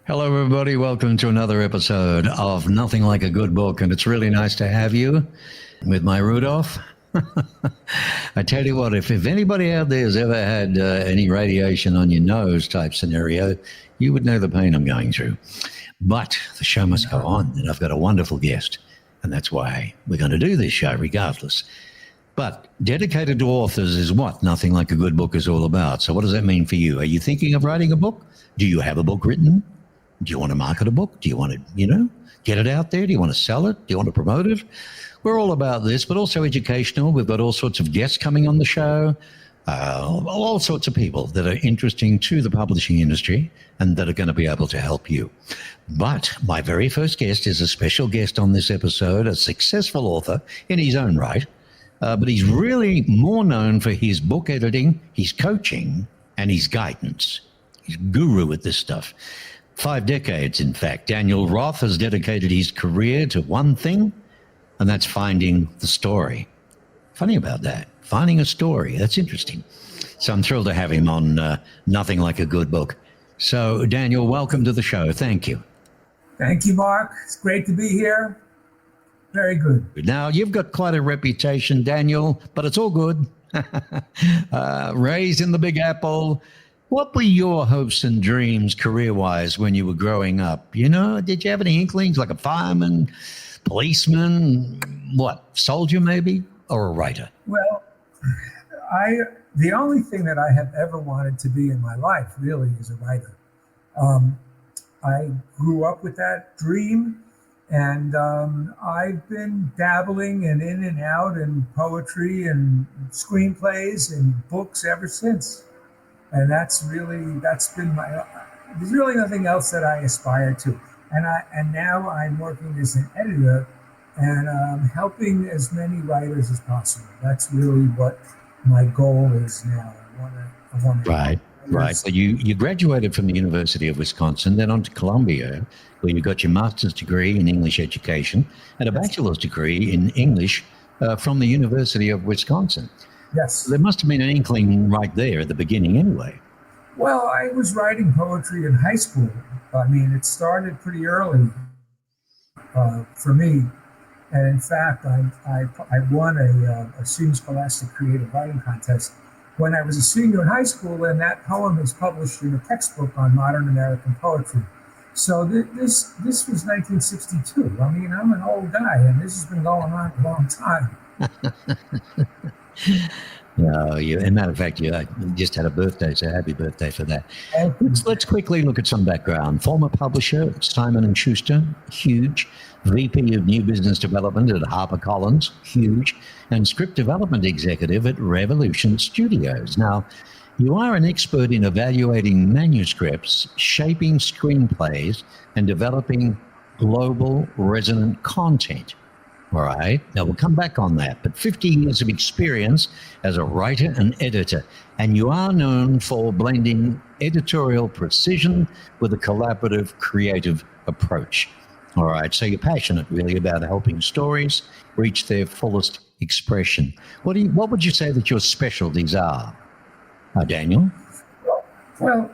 Hello, everybody. Welcome to another episode of Nothing Like a Good Book. And it's really nice to have you with my Rudolph. I tell you what, if anybody out there has ever had any radiation on your nose type scenario, you would know the pain I'm going through. But the show must go on, and I've got a wonderful guest. And that's why we're going to do this show regardless. But dedicated to authors is what Nothing Like a Good Book is all about. So what does that mean for you? Are you thinking of writing a book? Do you have a book written? Do you want to market a book? Do you want to, get it out there? Do you want to sell it? Do you want to promote it? We're all about this, but also educational. We've got all sorts of guests coming on the show, all sorts of people that are interesting to the publishing industry and that are going to be able to help you. But my very first guest is a special guest on this episode, a successful author in his own right. But he's really more known for his book editing, his coaching, and his guidance. He's a guru at this stuff. 5 decades, in fact. Daniel Roth has dedicated his career to one thing, and that's finding the story. Funny about that. Finding a story. That's interesting. So I'm thrilled to have him on Nothing Like a Good Book. So, Daniel, welcome to the show. Thank you. Thank you, Mark. It's great to be here. Very good. Now, you've got quite a reputation, Daniel, but it's all good. Raised in the Big Apple. What were your hopes and dreams career-wise when you were growing up? Did you have any inklings like a fireman, policeman, soldier maybe, or a writer? Well, the only thing that I have ever wanted to be in my life really is a writer. I grew up with that dream. And I've been dabbling and in and out in poetry and screenplays and books ever since. And that's been there's really nothing else that I aspire to. And now I'm working as an editor and helping as many writers as possible. That's really what my goal is now. I want to. Right. So you graduated from the University of Wisconsin, then on to Columbia, where you got your master's degree in English education and a bachelor's degree in English from the University of Wisconsin. Yes. There must have been an inkling right there at the beginning anyway. Well, I was writing poetry in high school. I mean, it started pretty early for me. And in fact, I won a Student Scholastic Creative Writing Contest when I was a senior in high school, and that poem is published in a textbook on modern American poetry. So this was 1962. I mean, I'm an old guy, and this has been going on a long time. No, as a matter of fact, you just had a birthday, so happy birthday for that. Let's quickly look at some background. Former publisher, Simon & Schuster, huge. VP of New Business Development at HarperCollins, huge. And script development executive at Revolution Studios. Now, you are an expert in evaluating manuscripts, shaping screenplays, and developing global resonant content. All right. Now, we'll come back on that. But 50 years of experience as a writer and editor. And you are known for blending editorial precision with a collaborative, creative approach. All right. So you're passionate, really, about helping stories reach their fullest expression. What would you say that your specialties are, Daniel? Well,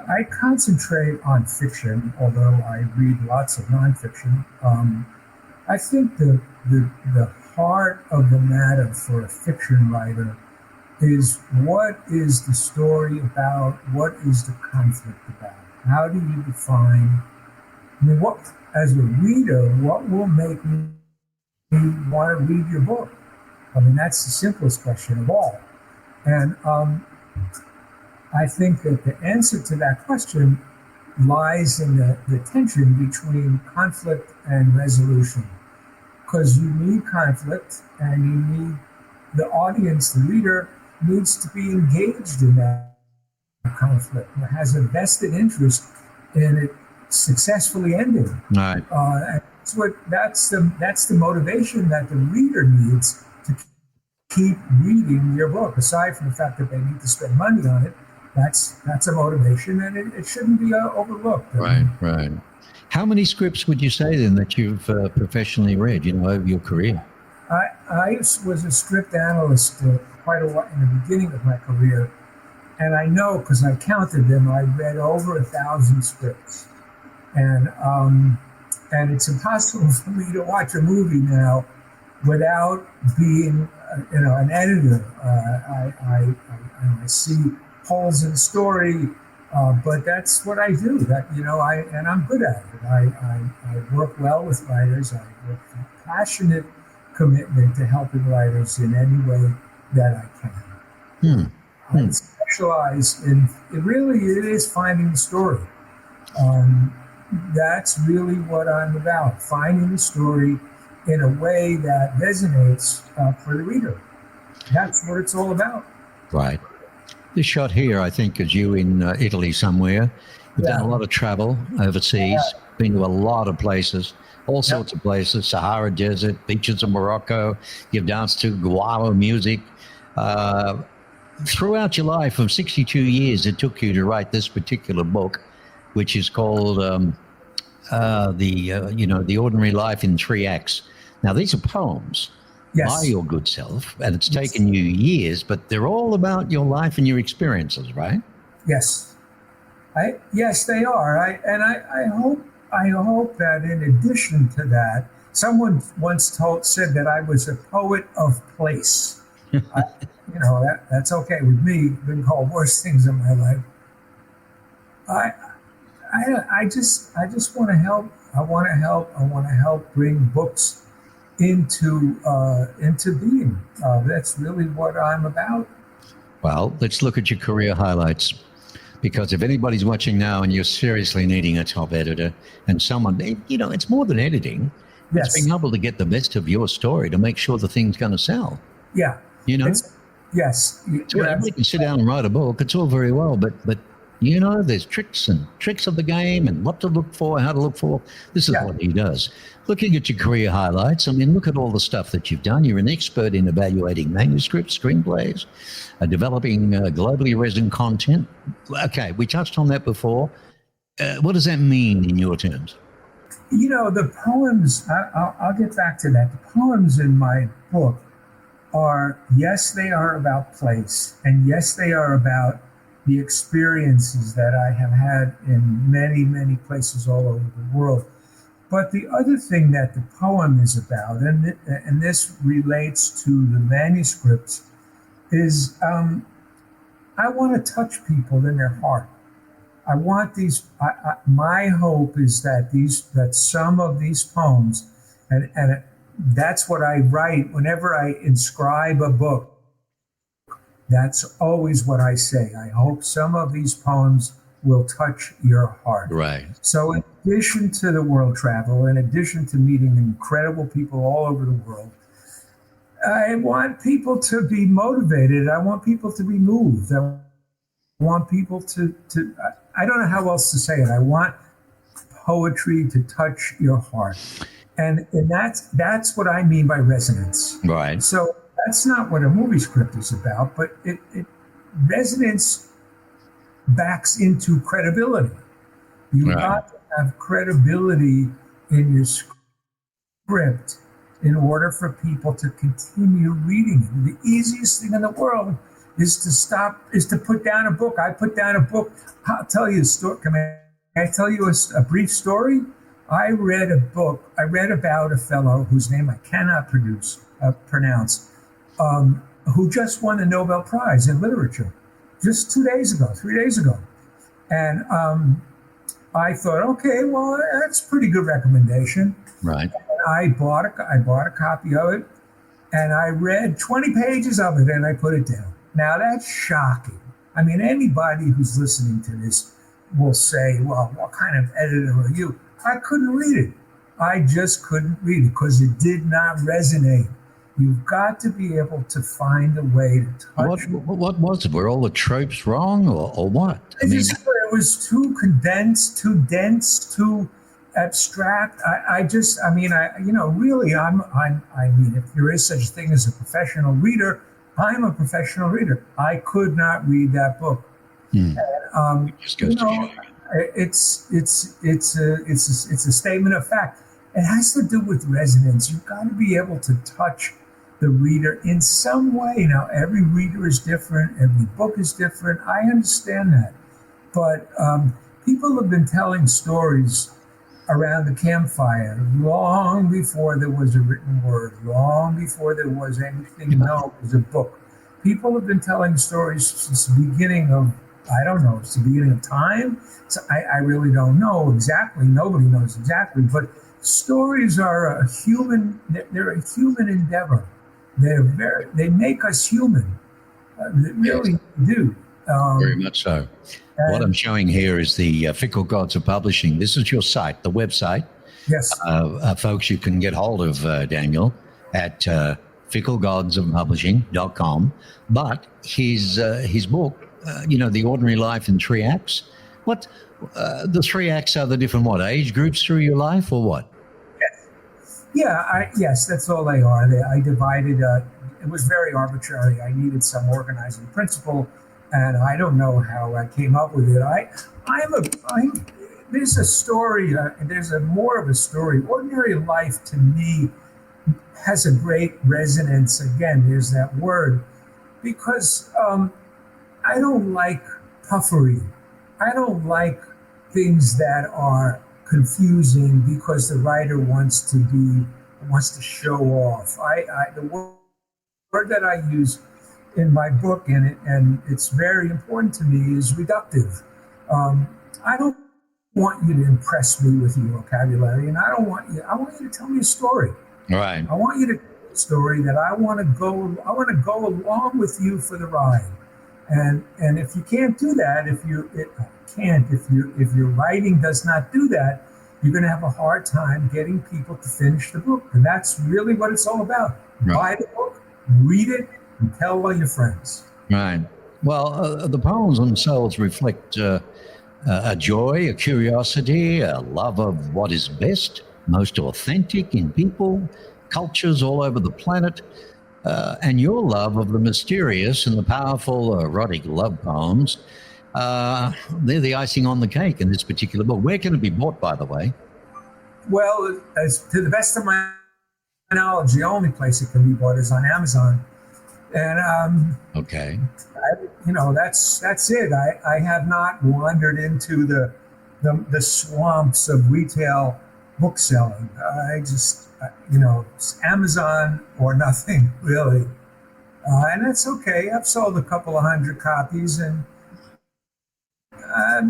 I concentrate on fiction, although I read lots of nonfiction. I think the heart of the matter for a fiction writer is what is the story about? What is the conflict about? How do you define? As a reader, what will make me want to read your book? I mean, that's the simplest question of all. And I think that the answer to that question lies in the tension between conflict and resolution. Because you need conflict, and you need the audience, the reader, needs to be engaged in that conflict, and has a vested interest in it successfully ending. Right. And that's the motivation that the reader needs to keep reading your book. Aside from the fact that they need to spend money on it, that's a motivation, and it shouldn't be overlooked. Right. How many scripts would you say then that you've professionally read, over your career? I was a script analyst quite a while in the beginning of my career, and I know because I counted them. I read over 1,000 scripts. And it's impossible for me to watch a movie now without being, an editor. I see holes in the story, but that's what I do. And I'm good at it. I work well with writers. I work with a passionate commitment to helping writers in any way that I can. I specialize in it is finding the story. That's really what I'm about, finding the story in a way that resonates for the reader. That's what it's all about. Right. This shot here, I think, is you in Italy somewhere. You've done a lot of travel overseas, been to a lot of places, all sorts of places, Sahara Desert, beaches of Morocco. You've danced to guava music. Throughout your life of 62 years, it took you to write this particular book, which is called The Ordinary Life in 3 Acts. Now, these are poems by your good self, and it's taken you years, but they're all about your life and your experiences, right? Yes. Yes, they are. I hope that in addition to that, someone once said that I was a poet of place. That's okay with me. Been called worse things in my life. I just want to help. I want to help bring books into being. That's really what I'm about. Well, let's look at your career highlights. Because if anybody's watching now and you're seriously needing a top editor and someone, it's more than editing. Yes. It's being able to get the best of your story to make sure the thing's going to sell. Yeah. Yes. Everybody can sit down and write a book. It's all very well, but there's tricks of the game and what to look for, how to look for. This is what he does. Looking at your career highlights, look at all the stuff that you've done. You're an expert in evaluating manuscripts, screenplays, developing globally resident content. Okay, we touched on that before. What does that mean in your terms? The poems, I'll get back to that. The poems in my book are, yes, they are about place. And yes, they are about the experiences that I have had in many, many places all over the world. But the other thing that the poem is about, and this relates to the manuscripts, is I want to touch people in their heart. I want these. My hope is that some of these poems, and that's what I write whenever I inscribe a book. That's always what I say. I hope some of these poems will touch your heart. Right. So in addition to the world travel, in addition to meeting incredible people all over the world, I want people to be motivated. I want people to be moved. I want people to I don't know how else to say it. I want poetry to touch your heart. And that's what I mean by resonance. Right. So that's not what a movie script is about, but resonance backs into credibility. You've got to have credibility in your script in order for people to continue reading it. The easiest thing in the world is to put down a book. I put down a book. I'll tell you a story. Can I tell you a brief story? I read a book. I read about a fellow whose name I cannot pronounce, who just won the Nobel Prize in literature just 3 days ago. And I thought, okay, well, that's a pretty good recommendation. Right. And I bought a copy of it, and I read 20 pages of it, and I put it down. Now, that's shocking. Anybody who's listening to this will say, well, what kind of editor are you? I couldn't read it. I just couldn't read it because it did not resonate. You've got to be able to find a way to touch it. What was it? Were all the tropes wrong or what? It was too condensed, too dense, too abstract. Really, if there is such a thing as a professional reader, I'm a professional reader. I could not read that book. And, it's a statement of fact. It has to do with resonance. You've got to be able to touch the reader in some way. Now, every reader is different. Every book is different. I understand that. But people have been telling stories around the campfire, long before there was a written word, long before there was anything known as a book. People have been telling stories since the beginning of, I don't know, it's the beginning of time. So I really don't know exactly. Nobody knows exactly. But stories are a human, they're a human endeavor. They make us human. They really do. Very much so. What I'm showing here is the Fickle Gods of Publishing. This is your site, the website. Yes. Folks, you can get hold of Daniel at ficklegodsofpublishing.com. But his book, The Ordinary Life in 3 Acts, what the 3 acts are the different age groups through your life or what? Yeah, yes, that's all they are. I divided, it was very arbitrary. I needed some organizing principle, and I don't know how I came up with it. There's a story, there's more of a story. Ordinary life to me has a great resonance. Again, there's that word, because I don't like puffery. I don't like things that are confusing because the writer wants to show off. The word that I use in my book, and it's very important to me, is reductive. I don't want you to impress me with your vocabulary, and I want you to tell me a story. Right. I want you to tell a story that I want to go along with you for the ride. And if you can't do that, if your writing does not do that, you're going to have a hard time getting people to finish the book. And that's really what it's all about. Right. Buy the book, read it, and tell all your friends. Right. Well, the poems themselves reflect a joy, a curiosity, a love of what is best, most authentic in people, cultures all over the planet. And your love of the mysterious and the powerful erotic love poems, they're the icing on the cake in this particular book. Where can it be bought, by the way? Well, to the best of my knowledge, the only place it can be bought is on Amazon. And okay, that's it. I have not wandered into the swamps of retail book selling. I just it's Amazon or nothing, really. And that's okay. I've sold a couple of 100 copies, and I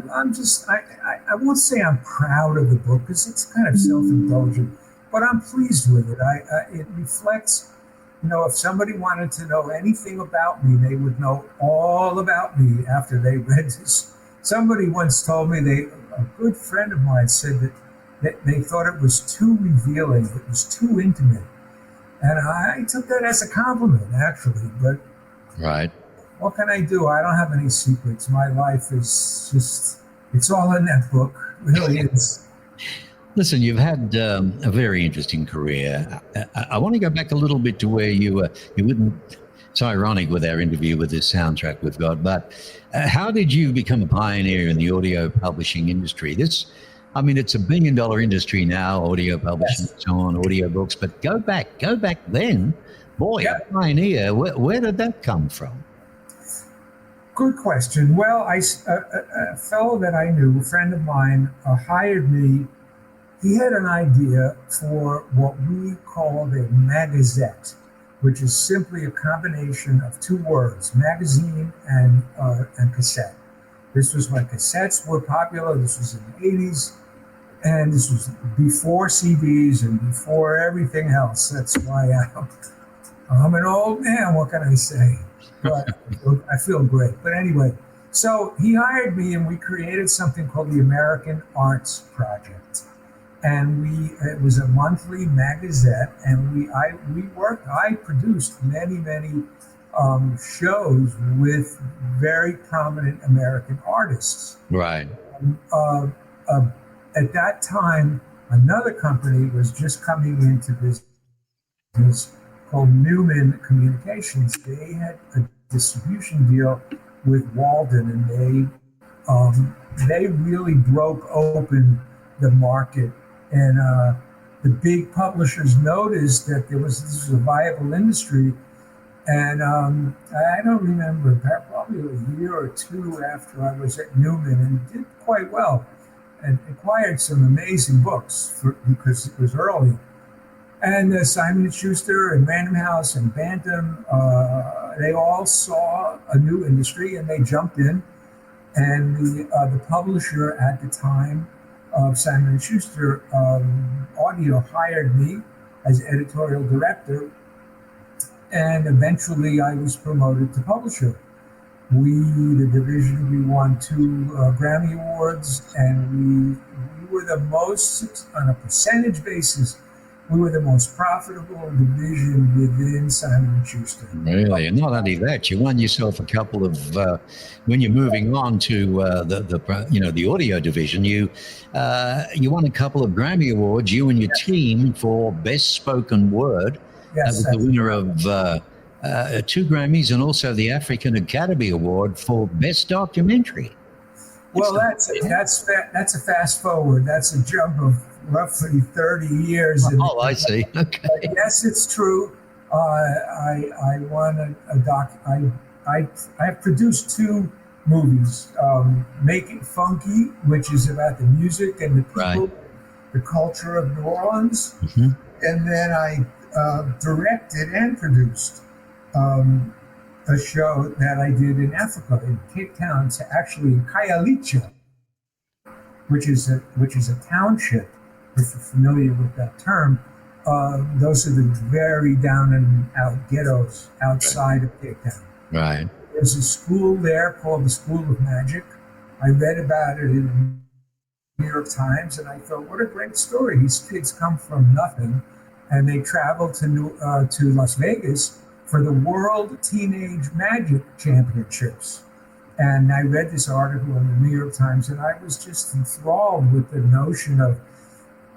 won't say I'm proud of the book because it's kind of self-indulgent, but I'm pleased with it. It reflects, if somebody wanted to know anything about me, they would know all about me after they read this. Somebody once told me, a good friend of mine said that they thought it was too revealing, it was too intimate. And I took that as a compliment, actually. But right. What can I do? I don't have any secrets. My life is just, it's all in that book. It really is. Listen, you've had a very interesting career. I want to go back a little bit to where you wouldn't. It's ironic with our interview with this soundtrack we've got, but how did you become a pioneer in the audio publishing industry? It's a $1 billion industry now, audio publishing, yes, so on, audio books. But go back then, boy, a pioneer. Where did that come from? Good question. Well, a fellow that I knew, a friend of mine, hired me. He had an idea for what we called a magazette, which is simply a combination of two words, magazine and cassette. This was when cassettes were popular. This was in the 80s. And this was before CDs and before everything else. That's why I'm an old man. What can I say? But I feel great. But anyway, so he hired me, and we created something called the American Arts Project. And it was a monthly magazette, and I produced many shows with very prominent American artists. Right. At that time, another company was just coming into business called Newman Communications. They had a distribution deal with Walden, and they really broke open the market. And the big publishers noticed that this was a viable industry. And I don't remember, probably a year or two after I was at Newman, and did quite well. and acquired some amazing books because it was early. And Simon & Schuster and Random House and Bantam, they all saw a new industry and they jumped in. And the publisher at the time of Simon & Schuster Audio hired me as editorial director. And eventually I was promoted to publisher. The division, we won 2 Grammy Awards, and we were the most, on a percentage basis, we were the most profitable division within Simon & Schuster. Really, and not only that, you won yourself a couple of. When you're moving on to the audio division, you won a couple of Grammy Awards. You and your team for Best Spoken Word. Yes, that was the winner of 2 Grammys and also the African Academy Award for Best Documentary. Well, that's a fast forward. That's a jump of roughly 30 years. Oh, I see. Okay. But yes, it's true. I won a doc. I have produced 2 movies. Make It Funky, which is about the music and the people, right, the culture of New Orleans. Mm-hmm. And then I directed and produced a show that I did in Africa, in Cape Town, actually in Khayelitsha, which is a township. If you're familiar with that term, those are the very down and out ghettos outside of Cape Town. Right. There's a school there called the School of Magic. I read about it in the New York Times, and I thought, what a great story. These kids come from nothing, and they travel to Las Vegas for the World Teenage Magic Championships. And I read this article in the New York Times, and I was just enthralled with the notion of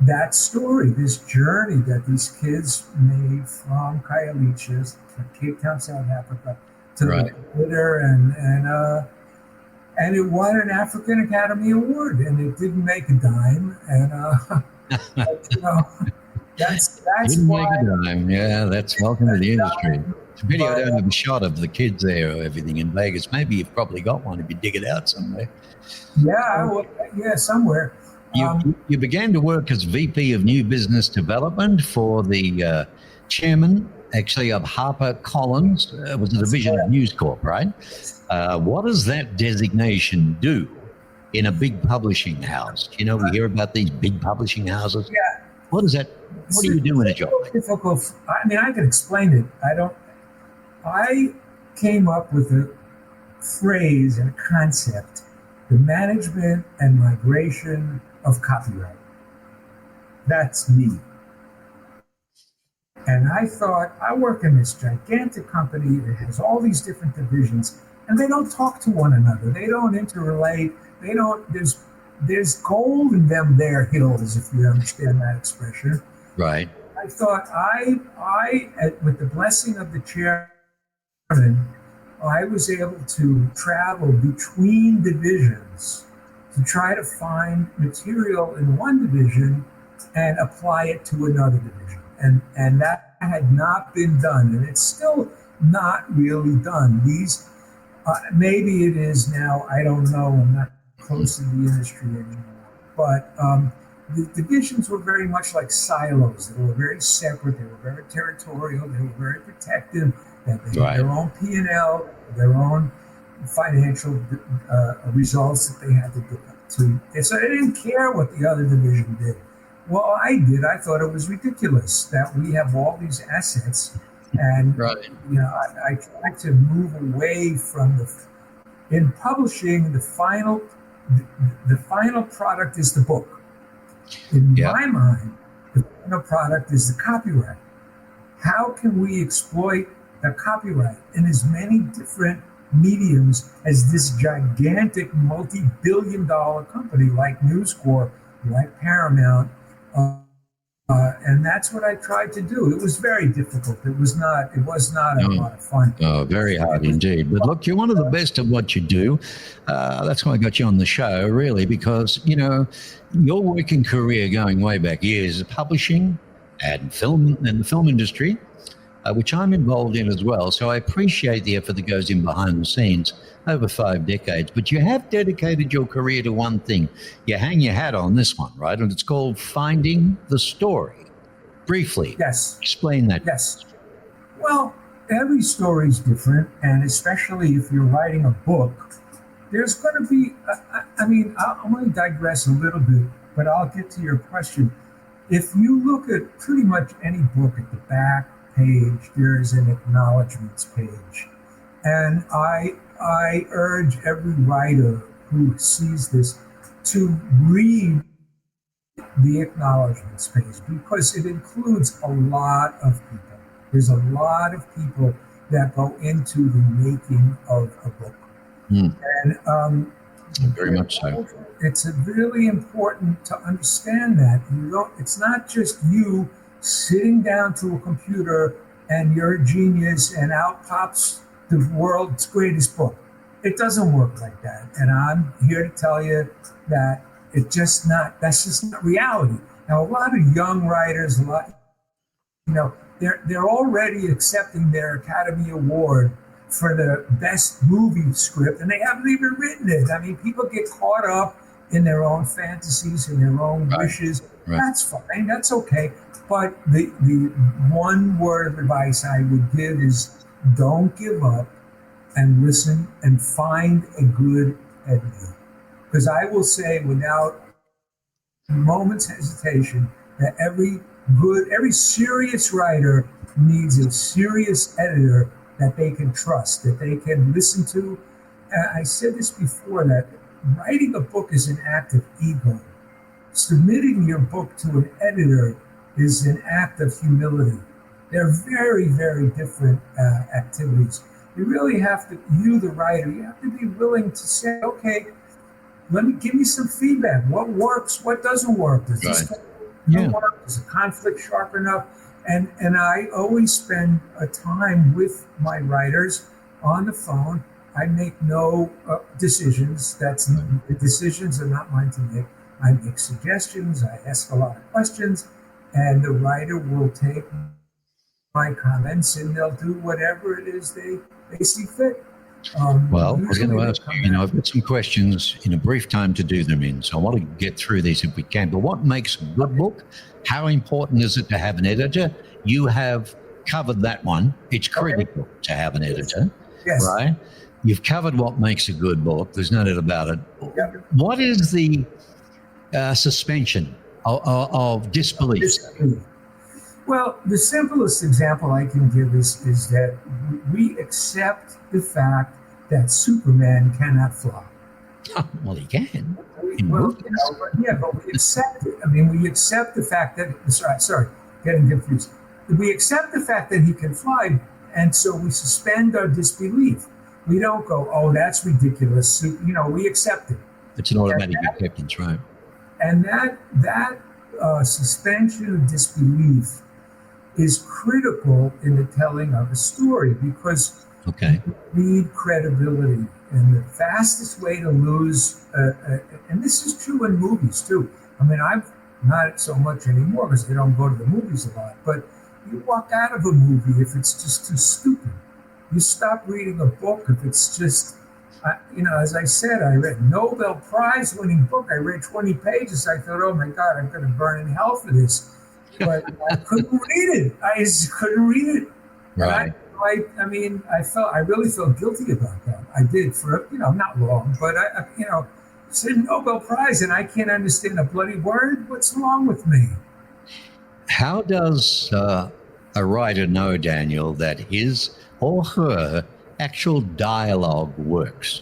that story, this journey that these kids made from Khayelitsha, from Cape Town, South Africa, to the theater, and it won an African Academy Award, and it didn't make a dime, and that's didn't why. Make a dime. Yeah, that's welcome to the industry. It's a pity I don't have a shot of the kids there or everything in Vegas. Maybe you've probably got one if you dig it out somewhere. Yeah, somewhere. You began to work as VP of New Business Development for the chairman, actually, of HarperCollins. It was a division of News Corp, right? What does that designation do in a big publishing house? You know, we hear about these big publishing houses. Yeah. What is that? What do you do in a job? Difficult. I mean, I can explain it. I came up with a phrase and a concept, the management and migration of copyright. That's me. And I thought, I work in this gigantic company that has all these different divisions, and they don't talk to one another. They don't interrelate. There's gold in them there hills, if you understand that expression. Right. I thought with the blessing of the chairman, I was able to travel between divisions to try to find material in one division and apply it to another division. And that had not been done, and it's still not really done. Maybe it is now, I don't know, I'm not close to the industry anymore. But the divisions were very much like silos. They were very separate, they were very territorial, they were very protective, they had their own P&L, their own financial results that they had to do. So they didn't care what the other division did. Well, I did. I thought it was ridiculous that we have all these assets, and I tried to move away from in publishing. The final product is the book. In my mind, the final product is the copyright. How can we exploit the copyright in as many different mediums as this gigantic multi-billion-dollar company like News Corp, like Paramount? And that's what I tried to do. It was very difficult. It was not a lot of fun. Oh, very hard indeed. But look, you're one of the best at what you do. That's why I got you on the show, really, because, you know, your working career going way back years, publishing and film and the film industry, which I'm involved in as well. So I appreciate the effort that goes in behind the scenes over 5 decades. But you have dedicated your career to one thing. You hang your hat on this one, right? And it's called Finding the Story. Briefly, Yes. explain that. Yes. Well, every story is different, and especially if you're writing a book, there's going to be, I'm going to digress a little bit, but I'll get to your question. If you look at pretty much any book, at the back page, there's an acknowledgments page. And I urge every writer who sees this to read the acknowledgments page, because it includes a lot of people. There's a lot of people that go into the making of a book. And very much so. It's really important to understand that it's not just you sitting down to a computer and you're a genius and out pops the world's greatest book. It doesn't work like that. And I'm here to tell you that that's just not reality. Now, a lot of young writers, they're already accepting their Academy Award for the best movie script, and they haven't even written it. I mean, people get caught up in their own fantasies and their own wishes. Right. That's fine. That's okay. But the one word of advice I would give is don't give up and listen and find a good editor. Because I will say without a moment's hesitation that every serious writer needs a serious editor that they can trust, that they can listen to. I said this before, that writing a book is an act of ego. Submitting your book to an editor is an act of humility. They're very, very different activities. You really have to, the writer, you have to be willing to say, okay, give me some feedback. What works? What doesn't work? Does this work? Is the conflict sharp enough? And I always spend a time with my writers on the phone. I make no decisions. The decisions are not mine to make. I make suggestions. I ask a lot of questions, and the writer will take my comments and they'll do whatever it is they see fit. Well, I was going to ask you, I've got some questions in a brief time to do them in, so I want to get through these if we can. But what makes a good book? How important is it to have an editor? You have covered that one. It's critical to have an editor, right? You've covered what makes a good book. There's no doubt about it. Yep. What is the suspension of disbelief? Well, the simplest example I can give is that we accept the fact that Superman cannot fly. Oh, well, he can. But we accept it. I mean, we accept the fact that, getting confused. We accept the fact that he can fly, and so we suspend our disbelief. We don't go, oh, that's ridiculous. We accept it. It's an automatic acceptance, right? And that suspension of disbelief is critical in the telling of a story, because you need credibility. And the fastest way to lose, and this is true in movies too. I mean, I've not so much anymore because I don't go to the movies a lot, but you walk out of a movie if it's just too stupid. You stop reading a book if it's just, as I said, I read Nobel Prize winning book. I read 20 pages. I thought, oh my God, I'm going to burn in hell for this. But I couldn't read it. I just couldn't read it. Right. I really felt guilty about that. I did for, not long, but it's a Nobel Prize and I can't understand a bloody word. What's wrong with me? How does a writer know, Daniel, that his or her actual dialogue works?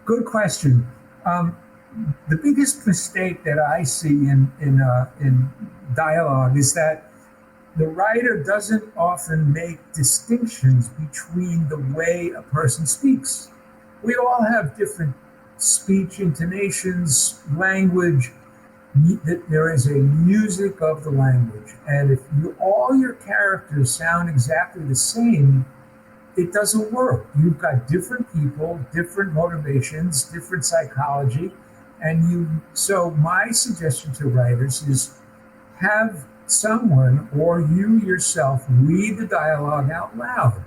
Good question. The biggest mistake that I see in dialogue is that the writer doesn't often make distinctions between the way a person speaks. We all have different speech intonations, language. There is a music of the language. And if all your characters sound exactly the same, it doesn't work. You've got different people, different motivations, different psychology. So my suggestion to writers is have someone or you yourself read the dialogue out loud.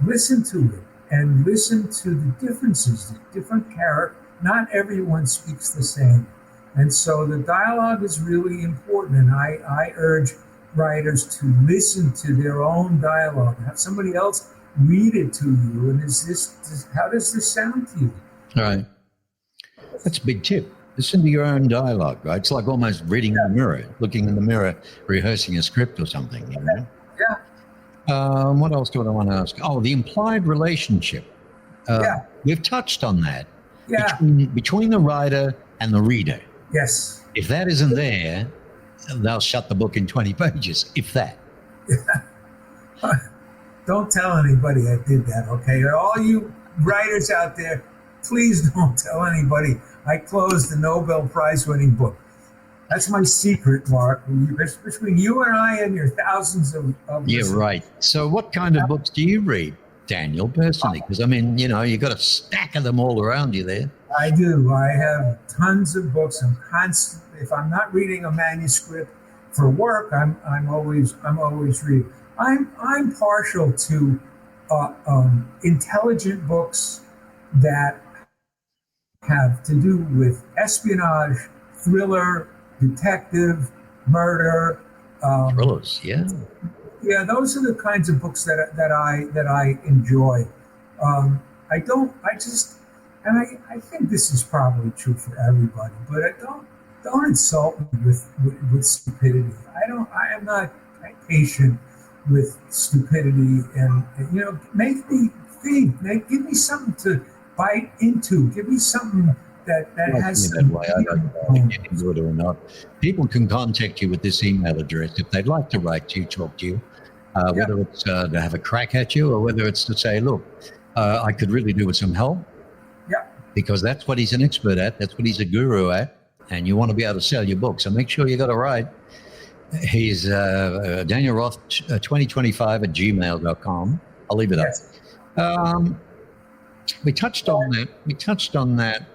Listen to it and listen to the differences, the different characters. Not everyone speaks the same. And so the dialogue is really important. And I urge writers to listen to their own dialogue, have somebody else read it to you. And how does this sound to you? All right. That's a big tip. Listen to your own dialogue, right? It's like almost reading in the mirror, looking in the mirror, rehearsing a script or something, you know? Yeah. What else do I want to ask? Oh, the implied relationship. We've touched on that. Yeah. Between the writer and the reader. Yes. If that isn't there, they'll shut the book in 20 pages, if that. Don't tell anybody I did that, okay? All you writers out there, please don't tell anybody I closed the Nobel Prize winning book. That's my secret, Mark. Between you and I and your thousands of Yeah, listeners. right. So what kind of books do you read, Daniel, personally? Because, I mean, you know, you've got a stack of them all around you there. I do. I have tons of books. I'm constantly, if I'm not reading a manuscript for work, I'm always reading. I'm partial to intelligent books that have to do with espionage, thriller, detective, murder. Thrillers, yeah. Yeah, those are the kinds of books that I enjoy. I think this is probably true for everybody, but don't insult me with stupidity. I am not patient with stupidity, and make me think. Give me something to bite into. Give me something that has some. That way. I don't know if you can do it or not. People can contact you with this email address if they'd like to write to you, talk to you, whether it's to have a crack at you or whether it's to say, look, I could really do with some help. Yeah. Because that's what he's an expert at. That's what he's a guru at. And you want to be able to sell your book. So make sure you got it right. He's Daniel Roth 2025 at gmail.com. I'll leave it up. We touched on that.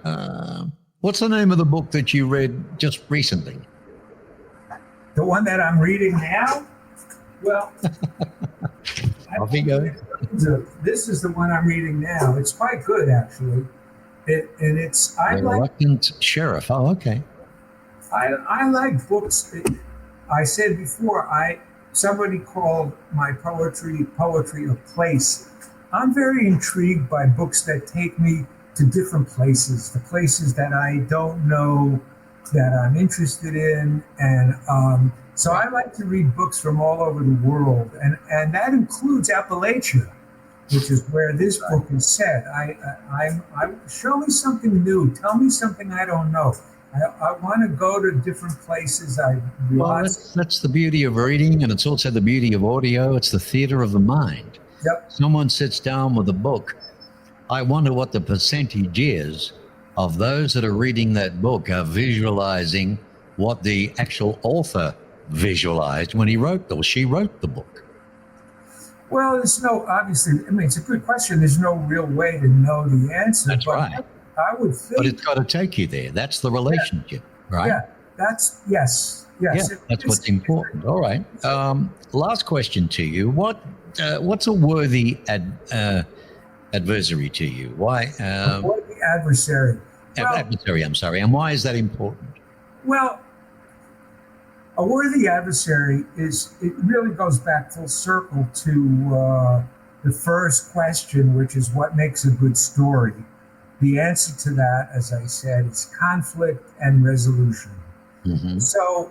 What's the name of the book that you read just recently? The one that I'm reading now? Well, off you go. This is the one I'm reading now. It's quite good, actually. It's Reluctant Sheriff. Oh, okay. I like books. I said before, somebody called my poetry of place. I'm very intrigued by books that take me to different places, the places that I don't know that I'm interested in, and so I like to read books from all over the world, and that includes Appalachia, which is where this book is set. I show me something new. Tell me something I don't know. I want to go to different places. That's the beauty of reading, and it's also the beauty of audio. It's the theater of the mind. Yep. Someone sits down with a book. I wonder what the percentage is of those that are reading that book are visualizing what the actual author visualized when he wrote or she wrote the book. Well, obviously, it's a good question. There's no real way to know the answer. That's right. I would think. But it's got to take you there. That's the relationship, right? Yeah, yes. Yeah, that's what's important. All right. Last question to you. What's a worthy adversary to you? Why? A worthy adversary. Adversary, I'm sorry. And why is that important? Well, a worthy adversary it really goes back full circle to the first question, which is what makes a good story. The answer to that, as I said, is conflict and resolution. Mm-hmm. So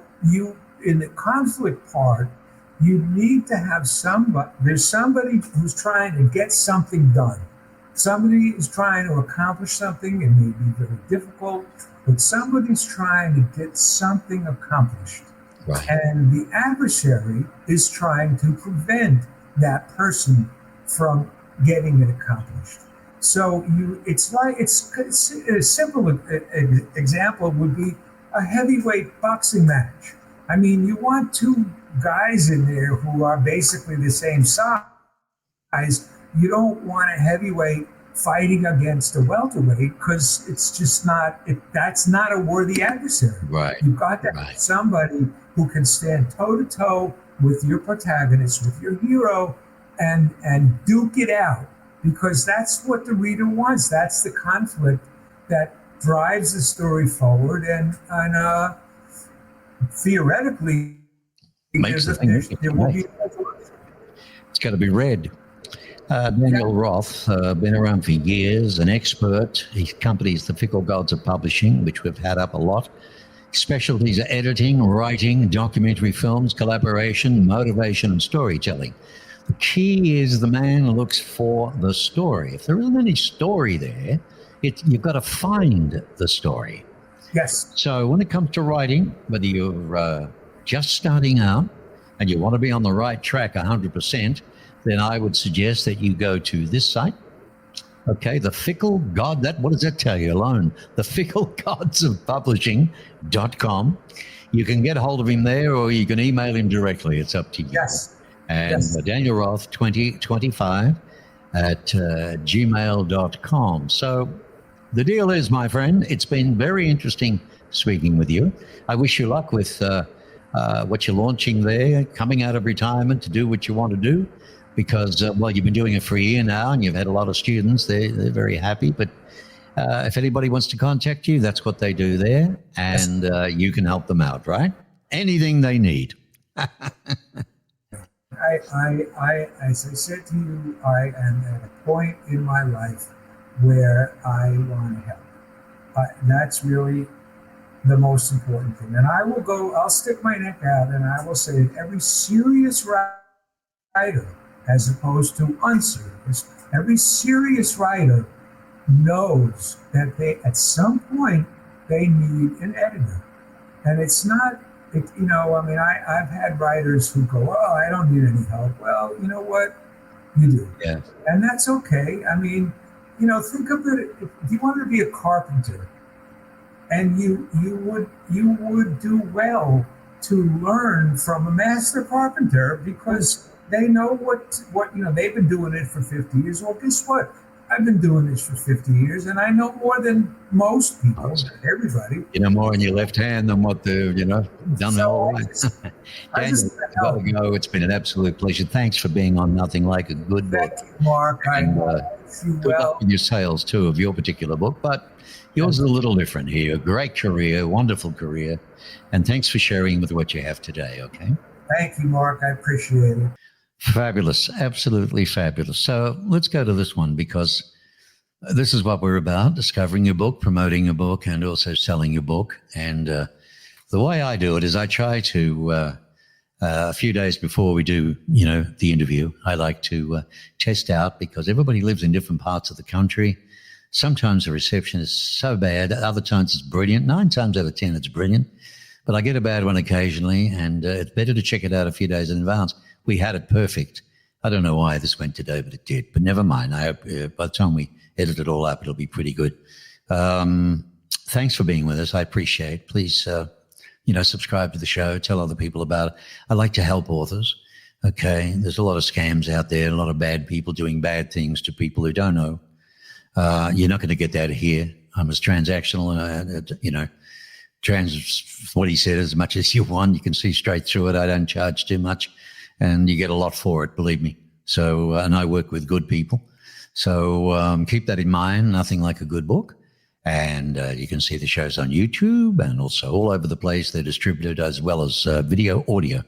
in the conflict part, you need to have there's somebody who's trying to get something done. Somebody is trying to accomplish something. It may be very difficult, but somebody's trying to get something accomplished. Right. And the adversary is trying to prevent that person from getting it accomplished. So it's a simple example would be a heavyweight boxing match. I mean, you want two guys in there who are basically the same size. You don't want a heavyweight fighting against a welterweight because it's just not, that's not a worthy adversary. Right. You've got to have somebody who can stand toe to toe with your protagonist, with your hero, and duke it out, because that's what the reader wants. That's the conflict that drives the story forward, and theoretically makes the thing. there will be. It's got to be read. Daniel Roth, been around for years, an expert. He accompanies the Fickle Gods of Publishing, which we've had up a lot. Specialties are editing, writing, documentary films, collaboration, motivation, and storytelling. The key is the man looks for the story. If there isn't any story there, you've got to find the story. Yes. So when it comes to writing, whether you're just starting out and you want to be on the right track 100%, then I would suggest that you go to this site. Okay, the Fickle God, what does that tell you alone? The Fickle Gods of Publishing.com. You can get hold of him there, or you can email him directly. It's up to you. Yes. And yes. Daniel Roth 2025 at gmail.com. So the deal is, my friend, it's been very interesting speaking with you. I wish you luck with what you're launching there, coming out of retirement to do what you want to do. Because, you've been doing it for a year now and you've had a lot of students. They're very happy. But if anybody wants to contact you, that's what they do there. And you can help them out, right? Anything they need. As I said to you, I am at a point in my life where I want to help. That's really the most important thing. And I'll stick my neck out and I will say that every serious writer, as opposed to unserious, every serious writer knows that at some point they need an editor. And it's not, I've had writers who go, oh, I don't need any help. Well, you know what? You do. Yeah. And that's okay. I mean, think of it, if you wanted to be a carpenter, and you would do well to learn from a master carpenter, because they know what they've been doing it for 50 years. Well, guess what? I've been doing this for 50 years, and I know more than most people, everybody. You know more in your left hand than what they've, done their whole life. Daniel, you've got to go. It's been an absolute pleasure. Thanks for being on Nothing Like a Good Book. Thank you, Mark. And good luck with your sales, too, of your particular book. But yours is a little different here. Great career, wonderful career. And thanks for sharing with what you have today, okay? Thank you, Mark. I appreciate it. Fabulous. Absolutely fabulous. So let's go to this one, because this is what we're about: discovering your book, promoting your book, and also selling your book. And the way I do it is I try to, a few days before we do, the interview, I like to test out, because everybody lives in different parts of the country. Sometimes the reception is so bad. Other times it's brilliant. 9 times out of 10, it's brilliant. But I get a bad one occasionally, and it's better to check it out a few days in advance. We had it perfect. I don't know why this went today, but it did. But never mind. I hope by the time we edit it all up, it'll be pretty good. Thanks for being with us. I appreciate it. Please, subscribe to the show. Tell other people about it. I like to help authors. Okay. There's a lot of scams out there, a lot of bad people doing bad things to people who don't know. You're not going to get that here. I'm as transactional, what he said, as much as you want. You can see straight through it. I don't charge too much. And you get a lot for it, believe me. So, and I work with good people. So keep that in mind. Nothing Like a Good Book. And you can see the shows on YouTube and also all over the place. They're distributed as well as video, audio.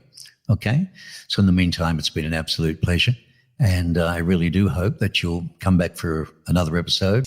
Okay. So in the meantime, it's been an absolute pleasure. And I really do hope that you'll come back for another episode.